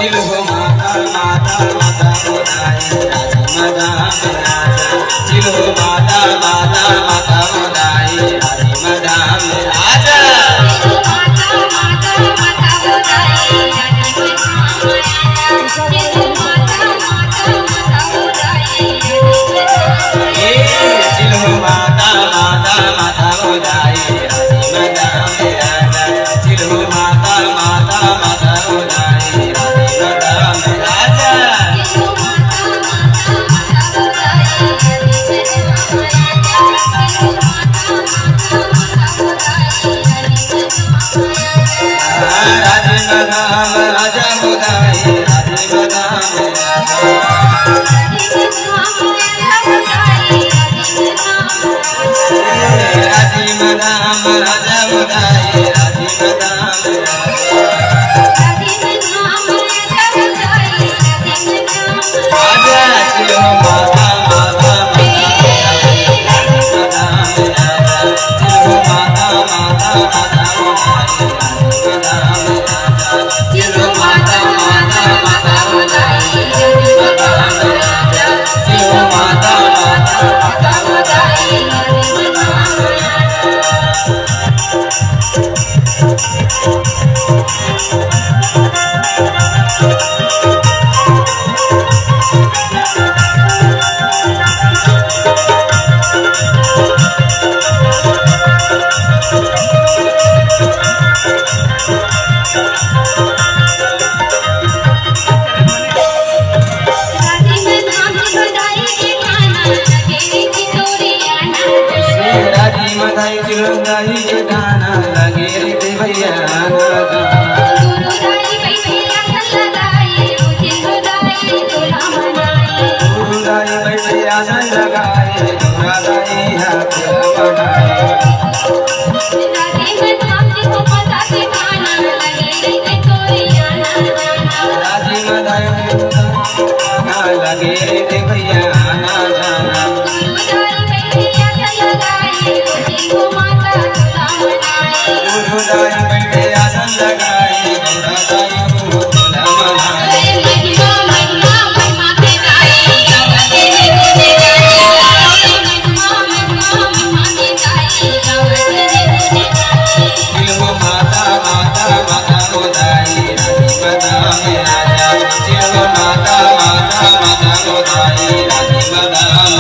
चिल्हो माता माता माता मोदाई राजी मदाम राजा चिल्हो माता माता माता मोदाई राजी मदाम राजा चिल्हो माता माता माता मोदाई चिल्हो माता माता माता मोदाई राजी मदाम राजा चिल्हो माता माता माता मोदाई राजी मदाम राजा राजी मदाम राजा मोदाई राजी मदाम राजी मदाम राजा मोदाई राजी मदाम राजा चिल्हो माता माता चिल्हो माता माता माता मोदाई राजी मदाम राजा चिल्हो माता माता माता मोदाई राजी मदाम राजा चिल्हो माता माता माता मोदाई राजी मदाम राजी मदाई चिलंदाई के गाना लगे रे भैया गुरुदाई भैया सन लगाए गुरुदाई हाथ बनाए राजी मदाई गाना लगे रे भैया गुरुदाई बैठे आसन लगाए गुरुदाई को तुला मनाए चिल्हो माता माता माता मोदाई राजी मदाम राजा चिल्हो माता माता माता मोदाई राजी मदाम